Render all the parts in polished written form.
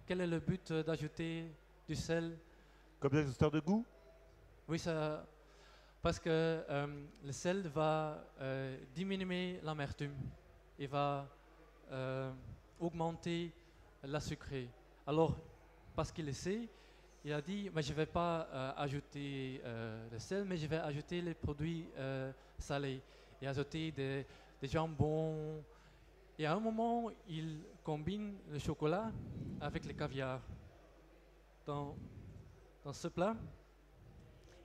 quel est le but d'ajouter du sel? Comme ajusteur de goût? Oui, parce que le sel va diminuer l'amertume et va euh, augmenter la sucrée. Alors, parce qu'il le sait, il a dit, mais je ne vais pas ajouter le sel, mais je vais ajouter les produits salés et ajouter des jambons. Et à un moment, il combine le chocolat avec le caviar dans, dans ce plat.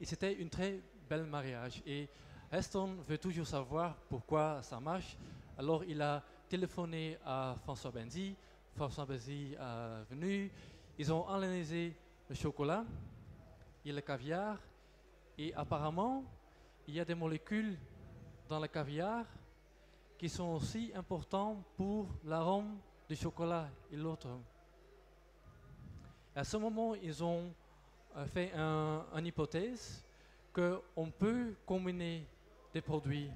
Et c'était une très belle mariage. Et Heston veut toujours savoir pourquoi ça marche. Alors il a téléphoné à François Benzi. François Benzi est venu. Ils ont analysé le chocolat et le caviar. Et apparemment, il y a des molécules dans le caviar qui sont aussi importantes pour l'arôme du chocolat et l'autre. À ce moment, ils ont fait une hypothèse qu'on peut combiner des produits,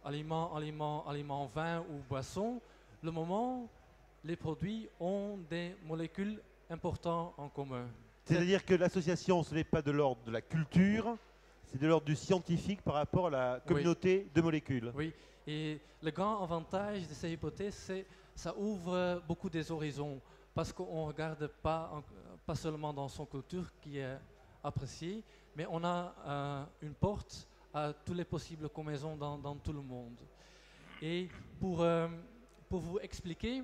aliments, vin ou boissons, le moment les produits ont des molécules importantes en commun. C'est-à-dire que l'association, ce n'est pas de l'ordre de la culture, c'est de l'ordre du scientifique par rapport à la communauté de molécules. Oui, et le grand avantage de ces hypothèses, c'est que ça ouvre beaucoup des horizons, parce qu'on ne regarde pas seulement dans son culture qui est appréciée, mais on a une porte à toutes les possibles combinaisons dans tout le monde. Et pour vous expliquer,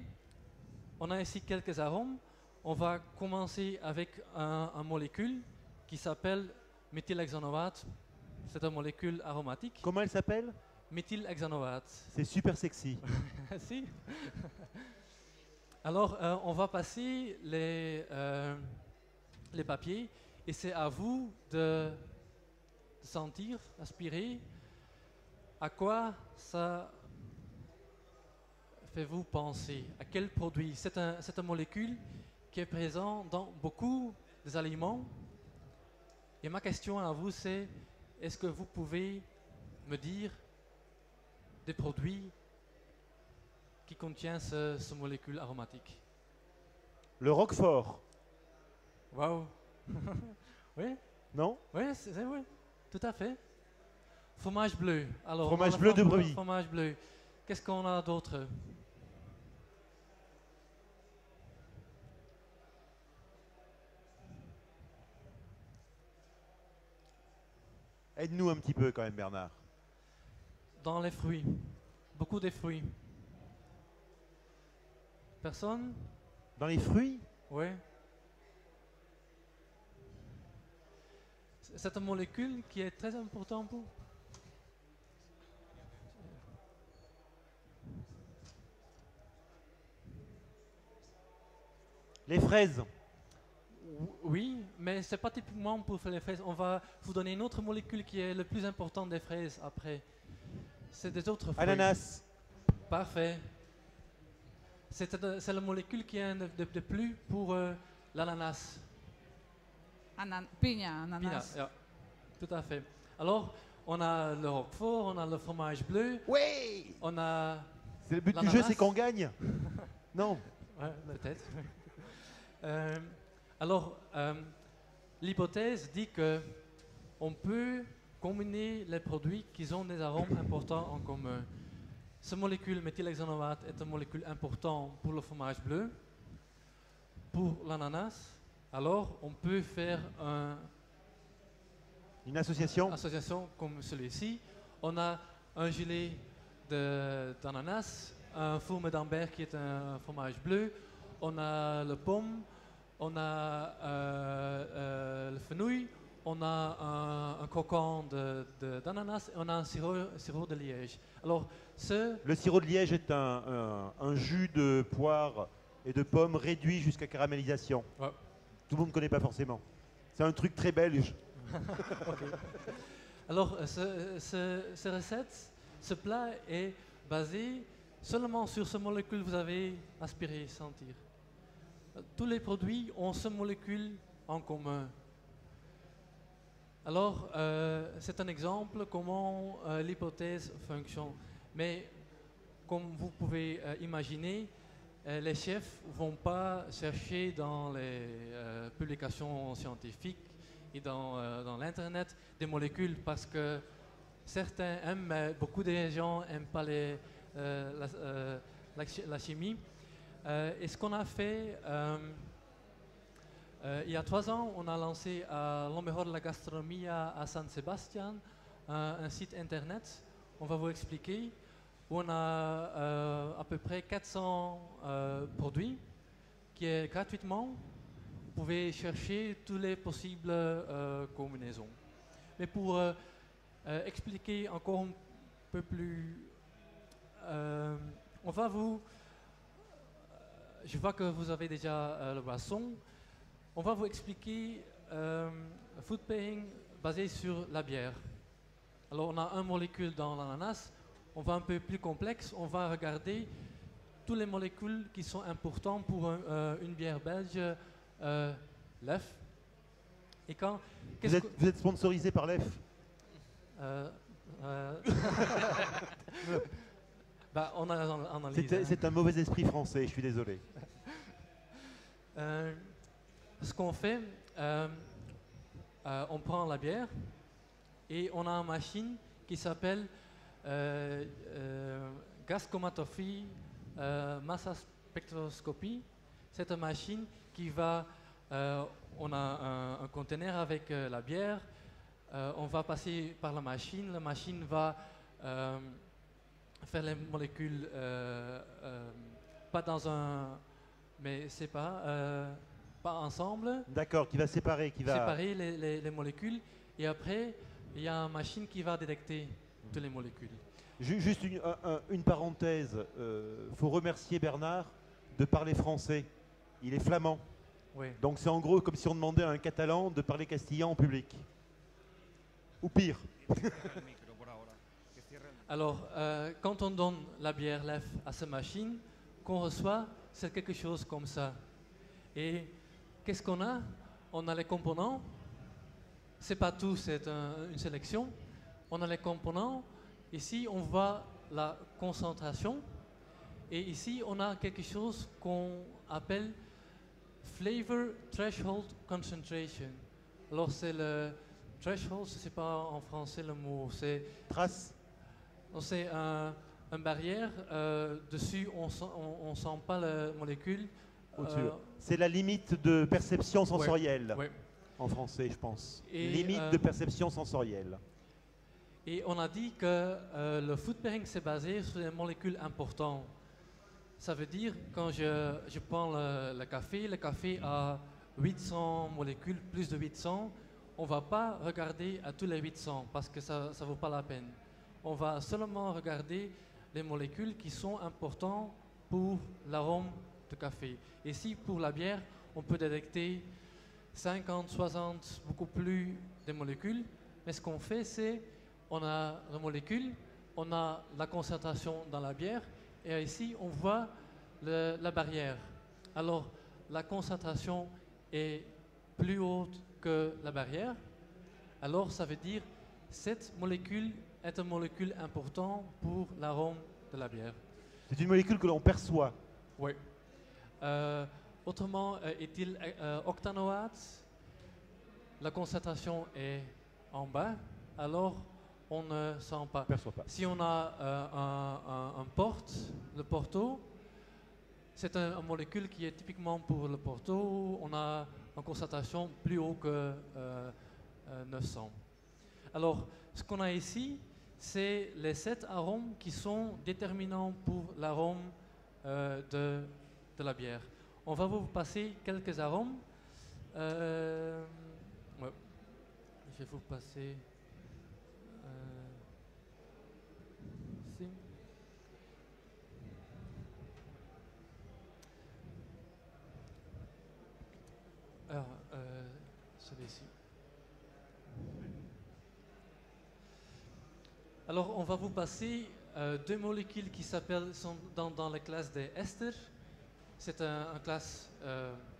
on a ici quelques arômes. On va commencer avec un molécule qui s'appelle méthylhexanovate. C'est une molécule aromatique. Comment elle s'appelle? Méthylhexanovate. C'est super sexy. Si. Alors, on va passer les papiers et c'est à vous de sentir, aspirer, à quoi ça fait vous penser, à quel produit. C'est une molécule qui est présente dans beaucoup des aliments. Et ma question à vous, c'est est-ce que vous pouvez me dire des produits qui contiennent ce molécule aromatique? Le Roquefort. Waouh. Oui, Non? oui, oui, tout à fait. Fromage bleu. Alors, Fromage bleu de brebis. Fromage bleu. Qu'est-ce qu'on a d'autre? Aide-nous un petit peu quand même, Bernard. Dans les fruits. Beaucoup de fruits. Personne? Dans les fruits? Oui. C'est une molécule qui est très importante pour. Les fraises. Oui, mais c'est pas typiquement pour faire les fraises. On va vous donner une autre molécule qui est le plus importante des fraises après. C'est des autres fruits. Ananas. Parfait. C'est la molécule qui est de plus pour l'ananas. Piña, ananas. Pina, tout à fait. Alors, on a le roquefort, on a le fromage bleu. Oui. On a. C'est le but du jeu, c'est qu'on gagne. Non. Ouais, peut-être. Alors, l'hypothèse dit que on peut combiner les produits qui ont des arômes importants en commun. Cette molécule méthylhexanovate est une molécule importante pour le fromage bleu, pour l'ananas. Alors, on peut faire une association comme celui-ci. On a un gilet d'ananas, un fourme d'Ambert qui est un fromage bleu, on a le pomme, on a le fenouil, on a un cocon d'ananas et on a un sirop de liège. Alors, le sirop de liège est un jus de poire et de pommes réduit jusqu'à caramélisation. Ouais. Tout le monde ne connaît pas forcément. C'est un truc très belge. Okay. Alors, cette recette, ce plat est basé seulement sur ce molécule que vous avez aspiré, sentir. Tous les produits ont ce molécule en commun. Alors, c'est un exemple comment l'hypothèse fonctionne. Mais comme vous pouvez imaginer, les chefs ne vont pas chercher dans les publications scientifiques et dans l'Internet des molécules parce que certains aiment, mais beaucoup de gens n'aiment pas la chimie. Et ce qu'on a fait, il y a 3 ans, on a lancé à Lo Mejor de la Gastronomía à San Sebastián un site internet. On va vous expliquer. Où on a à peu près 400 produits qui est gratuitement. Vous pouvez chercher toutes les possibles combinaisons. Mais pour expliquer encore un peu plus, on va vous. Je vois que vous avez déjà le boisson. On va vous expliquer food pairing basé sur la bière. Alors on a une molécule dans l'ananas. On va un peu plus complexe, on va regarder toutes les molécules qui sont importantes pour une bière belge, l'EF. Et quand vous êtes sponsorisé par l'EF? Bah, on a analysé. C'est un mauvais esprit français, je suis désolé. Ce qu'on fait, on prend la bière et on a une machine qui s'appelle gas chromatophie, mass spectroscopie. C'est une machine qui va, on a un conteneur avec la bière, on va passer par la machine va faire les molécules, pas dans un, mais c'est pas ensemble. D'accord, qui va séparer, séparer les molécules, et après il y a une machine qui va détecter toutes les molécules. Juste une parenthèse, faut remercier Bernard de parler français. Il est flamand. Oui. Donc c'est en gros comme si on demandait à un Catalan de parler castillan en public. Ou pire. Alors, quand on donne la bière LEF à cette machine, qu'on reçoit, c'est quelque chose comme ça. Et qu'est-ce qu'on a? On a les composants. C'est pas tout, c'est une sélection. On a les composants. Ici, on voit la concentration. Et ici, on a quelque chose qu'on appelle Flavor Threshold Concentration. Alors, c'est le threshold, je ne sais pas en français le mot. C'est trace. C'est une barrière. Dessus, on ne sent pas la molécule. C'est la limite de perception sensorielle. Ouais. En français, je pense. Et limite de perception sensorielle. Et on a dit que le food pairing c'est basé sur des molécules importantes. Ça veut dire quand je prends le café a 800 molécules, plus de 800. On ne va pas regarder à tous les 800 parce que ça ne vaut pas la peine. On va seulement regarder les molécules qui sont importantes pour l'arôme de café. Ici, pour la bière, on peut détecter 50, 60, beaucoup plus de molécules. Mais ce qu'on fait, c'est on a la molécule, on a la concentration dans la bière, et ici, on voit la barrière. Alors, la concentration est plus haute que la barrière. Alors, ça veut dire que cette molécule est une molécule importante pour l'arôme de la bière. C'est une molécule que l'on perçoit. Oui. Autrement, éthyl octanoate, la concentration est en bas, alors on ne sent pas. Perçoit pas. Si on a un porte, le porto, c'est une molécule qui est typiquement pour le porto, on a une concentration plus haute que 900. Alors, ce qu'on a ici, c'est les 7 arômes qui sont déterminants pour l'arôme de la bière. On va vous passer quelques arômes. Je vais vous passer ici. Alors, celui-ci. Alors, on va vous passer 2 molécules qui sont dans la classe des esters. C'est une classe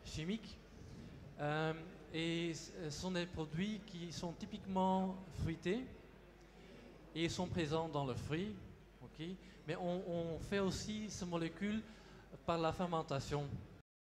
chimique. Et ce sont des produits qui sont typiquement fruités et sont présents dans le fruit. Okay? Mais on fait aussi ces molécules par la fermentation.